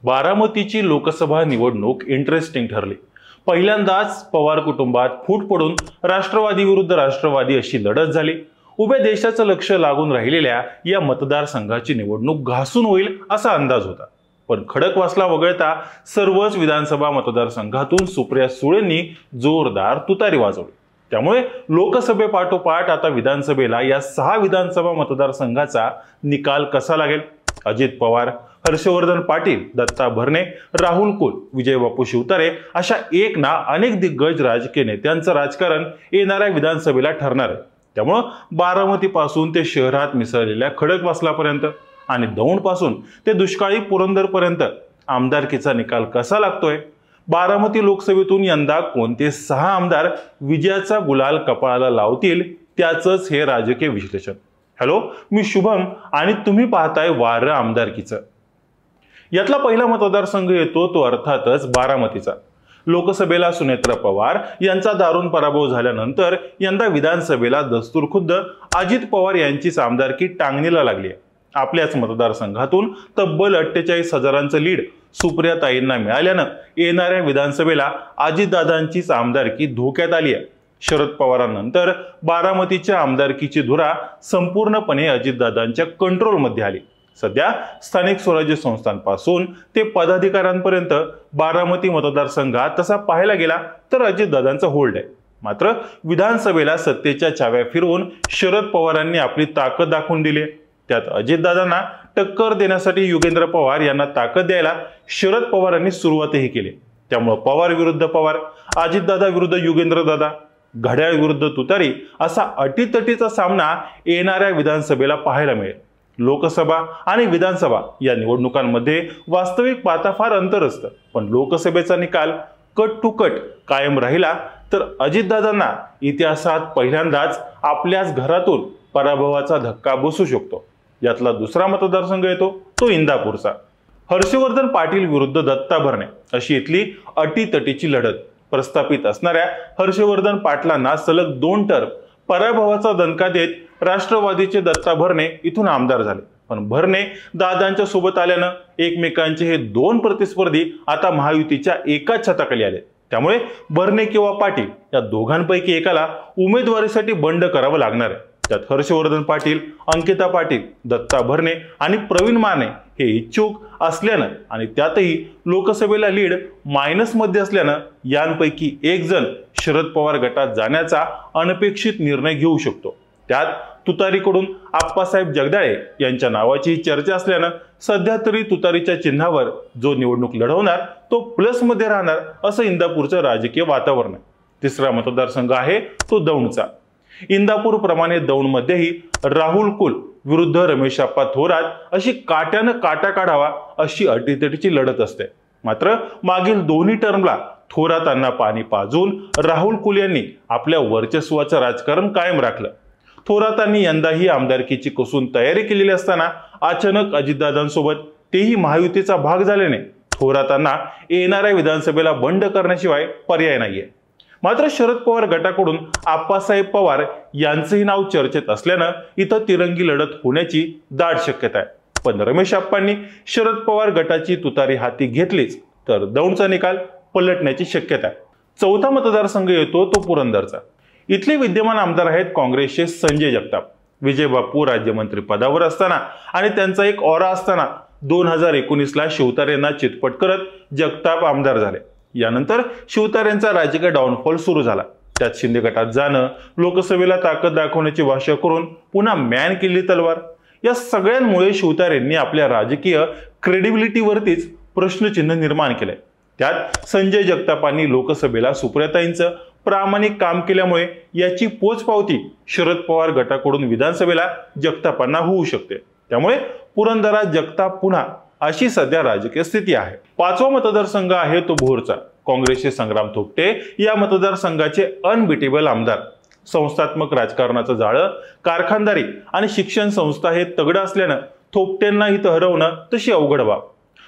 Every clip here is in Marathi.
बारामतीची लोकसभा निवडणूक इंटरेस्टिंग ठरली। पहिल्यांदाच पवार कुटुंबात फूट पडून राष्ट्रवादी विरुद्ध राष्ट्रवादी अशी लढत झाली। उभ्या देशाचं लक्ष लागून राहिलेल्या या मतदारसंघाची निवडणूक घासून होईल असा अंदाज होता, पण खडकवासला वगळता सर्वच विधानसभा मतदारसंघातून सुप्रिया सुळेंनी जोरदार तुतारी वाजवली। त्यामुळे लोकसभेपाठोपाठ आता विधानसभेला या 6 विधानसभा मतदारसंघाचा निकाल कसा लागेल? अजित पवार, हर्षवर्धन पाटील, दत्ता भरणे, राहुल कुल, विजय बापू शिवतारे अशा एक ना अनेक दिग्गज राजकीय नेत्यांचं राजकारण येणाऱ्या विधानसभेला ठरणार आहे। त्यामुळे बारामती पासून ते शहरात मिसळलेल्या खडकवासलापर्यंत आणि दौंड पासून ते दुष्काळी पुरंदरपर्यंत आमदारकीचा निकाल कसा लागतोय? बारामती लोकसभेतून यंदा कोणते 6 आमदार विजयाचा गुलाल कपाळाला लावतील, त्याचंच हे राजकीय विश्लेषण। हॅलो, मी शुभम आणि तुम्ही पाहताय वारं आमदारकीचं। यातला पहिला मतदारसंघ येतो तो अर्थातच बारामतीचा। लोकसभेला सुनेत्रा पवार यांचा दारुण पराभव झाल्यानंतर यंदा विधानसभेला दस्तूरखुद्द अजित पवार यांचीच आमदारकी टांगणीला लागली आहे। आपल्याच मतदारसंघातून तब्बल 48,000चं लीड सुप्रियाताईंना मिळाल्यानं येणाऱ्या विधानसभेला अजितदादांचीच आमदारकी धोक्यात आली आहे। शरद पवारांनंतर बारामतीच्या आमदारकीची धुरा संपूर्णपणे अजितदादांच्या कंट्रोलमध्ये आली। सध्या स्थानिक स्वराज्य संस्थांपासून ते पदाधिकाऱ्यांपर्यंत बारामती मतदारसंघात तसा पाहायला गेला तर अजितदादांचा होल्ड आहे। मात्र विधानसभेला सत्तेच्या चाव्या फिरवून शरद पवारांनी आपली ताकद दाखवून दिली। त्यात अजितदादांना टक्कर देण्यासाठी युगेंद्र पवार यांना ताकद द्यायला शरद पवारांनी सुरुवातही केली। त्यामुळे पवार विरुद्ध पवार, अजितदादा विरुद्ध युगेंद्रदादा, घड्याळ विरुद्ध तुतारी असा अटीतटीचा सामना येणाऱ्या विधानसभेला पाहायला मिळेल। लोकसभा आणि विधानसभा या निवडणुकांमध्ये वास्तविक पाहता फार अंतर असतं, पण लोकसभेचा निकाल कट टू कट कायम राहिला तर अजितदादांना इतिहासात पहिल्यांदाच आपल्याच घरातून पराभवाचा धक्का बसू शकतो। यातला दुसरा मतदारसंघ येतो तो इंदापूरचा। हर्षवर्धन पाटील विरुद्ध दत्ता भरणे अशी इथली अटीतटीची लढत। प्रस्थापित असणाऱ्या हर्षवर्धन पाटलांना सलग 2 टर्म पराभवाचा दणका देत राष्ट्रवादीचे दत्ता भरणे इथून आमदार झाले। पण भरणे दादांच्या सोबत आल्यानं एकमेकांचे हे 2 प्रतिस्पर्धी आता महायुतीच्या एकाच छताखाली आले। त्यामुळे भरणे किंवा पाटील या दोघांपैकी एकाला उमेदवारीसाठी बंड करावं लागणार आहे। त्यात हर्षवर्धन पाटील, अंकिता पाटील, दत्ता भरणे आणि प्रवीण माने हे इच्छुक असल्यानं आणि त्यातही लोकसभेला लीड मायनस मध्ये असल्यानं यांपैकी एक जण शरद पवार गटात जाण्याचा अनपेक्षित निर्णय घेऊ शकतो। त्यात तुतारीकडून आप्पासाहेब जगदाळे यांच्या नावाची चर्चा असल्यानं सध्या तरी तुतारीच्या चिन्हावर जो निवडणूक लढवणार तो प्लस मध्ये राहणार असं इंदापूरचं राजकीय वातावरण आहे। तिसरा मतदारसंघ आहे तो दौंडचा। इंदापूर प्रमाणे दौंडमध्येही राहुल कुल विरुद्ध रमेशप्पा थोरात अशी काट्यानं काटा काढावा अशी अटीतटीची लढत असते। मात्र मागील दोन्ही टर्मला थोरातांना पाणी पाजून राहुल कुल यांनी आपल्या वर्चस्वाचं राजकारण कायम राखलं। थोरातांनी यंदाही आमदारकीची कसून तयारी केलेली असताना अचानक अजितदादांसोबत तेही महायुतीचा भाग झाल्याने थोरातांना येणाऱ्या विधानसभेला बंड करण्याशिवाय पर्याय नाहीये। मात्र शरद पवार गटाकडून आप्पासाहेब पवार यांचंही नाव चर्चेत असल्यानं इथं तिरंगी लढत होण्याची दाट शक्यता आहे। पण रमेशप्पांनी शरद पवार गटाची तुतारी हाती घेतलीच तर दौंडचा निकाल पलटण्याची शक्यता आहे। चौथा मतदारसंघ येतो तो पुरंदरचा। इथले विद्यमान आमदार आहेत काँग्रेसचे संजय जगताप। विजय बापू राज्यमंत्री पदावर असताना आणि त्यांचा एक ऑरा असताना 2019ला शिवतारेंना चितपट करत जगताप आमदार झाले। यानंतर शिवतारेंचा राजकीय डाऊनफॉल सुरू झाला। त्यात शिंदे गटात जाणं, लोकसभेला ताकद दाखवण्याची भाषा करून पुन्हा मॅन केली तलवार, या सगळ्यांमुळे शिवतारेंनी आपल्या राजकीय क्रेडिबिलिटीवरतीच प्रश्नचिन्ह निर्माण केले। त्यात संजय जगतापांनी लोकसभेला सुप्रियाताईंचं प्रामाणिक काम केल्यामुळे याची पोचपावती शरद पवार गटाकडून विधानसभेला जगतापांना होऊ शकते। त्यामुळे पुरंदरात जगताप पुन्हा अशी सध्या राजकीय स्थिती आहे। पाचवा मतदारसंघ आहे तो भोरचा। काँग्रेसचे संग्राम थोपटे या मतदारसंघाचे अनबिटेबल आमदार। संस्थात्मक राजकारणाचं जाळं, कारखानदारी आणि शिक्षण संस्था हे तगडं असल्यानं थोपटेंना इथं हरवणं तशी अवघड बाब।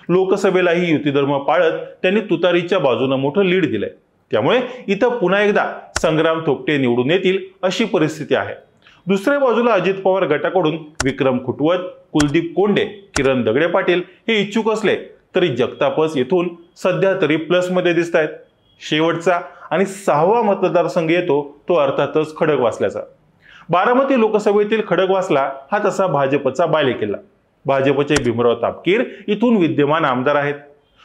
लोकसभेलाही युतीधर्म पाळत त्यांनी तुतारीच्या बाजूने मोठं लीड दिलंय। त्यामुळे इथं पुन्हा एकदा संग्राम थोपटे निवडून येतील अशी परिस्थिती आहे। दुसऱ्या बाजूला अजित पवार गटाकडून विक्रम खुटवत, कुलदीप कोंडे, किरण दगडे पाटील हे इच्छुक असले तरी जगतापच येथून सध्या तरी प्लसमध्ये दिसत आहेत. शेवटचा आणि 6वा मतदारसंघ येतो तो अर्थातच खडकवासल्याचा. बारामती लोकसभेतील खडकवासला हा तसा भाजपचा बालेकिल्ला. भाजपचे भीमराव तापकीर इथून विद्यमान आमदार आहेत.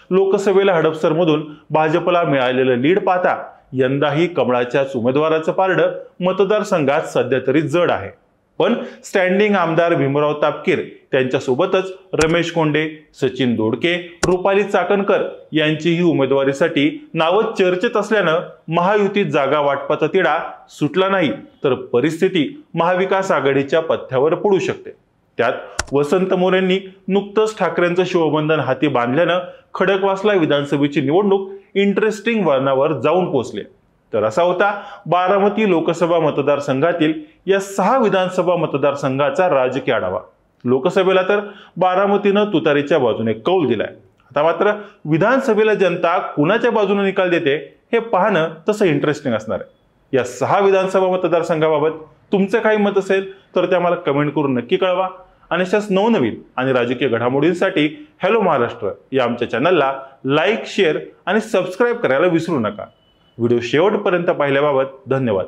लोकसभेला हडपसरमधून भाजपला मिळालेलं लीड पाहता यंदाही कमळाच्याच उमेदवाराचं पारडं मतदारसंघात सध्या तरी जड आहे. पण स्टँडिंग आमदार भीमराव तापकीर त्यांच्यासोबतच रमेश कोंडे, सचिन दोडके, रुपाली चाकणकर यांचीही उमेदवारीसाठी नावं चर्चेत असल्यानं महायुतीत जागा वाटपाचा तिढा सुटला नाही तर परिस्थिती महाविकास आघाडीच्या पथ्यावर पडू शकते. त्यात वसंत मोरेंनी नुकतंच ठाकरेंचं शिवबंधन हाती बांधल्यानं खडकवासला विधानसभेची निवडणूक इंटरेस्टिंग वळणावर जाऊन पोहोचली. तर असा होता बारामती लोकसभा मतदारसंघातील या 6 विधानसभा मतदारसंघाचा राजकीय आढावा. लोकसभेला तर बारामतीनं तुतारीच्या बाजूने कौल दिलाय. आता मात्र विधानसभेला जनता कुणाच्या बाजूने निकाल देते हे पाहणं तसं इंटरेस्टिंग असणार आहे. या 6 विधानसभा मतदारसंघाबाबत तुमचं काही मत असेल तर ते आम्हाला कमेंट करून नक्की कळवा. आणि अशाच नवनवीन आणि राजकीय घडामोडींसाठी हॅलो महाराष्ट्र या आमच्या चॅनलला लाईक, शेअर आणि सबस्क्राईब करायला विसरू नका. व्हिडिओ शेवटपर्यंत पाहिल्याबाबत धन्यवाद.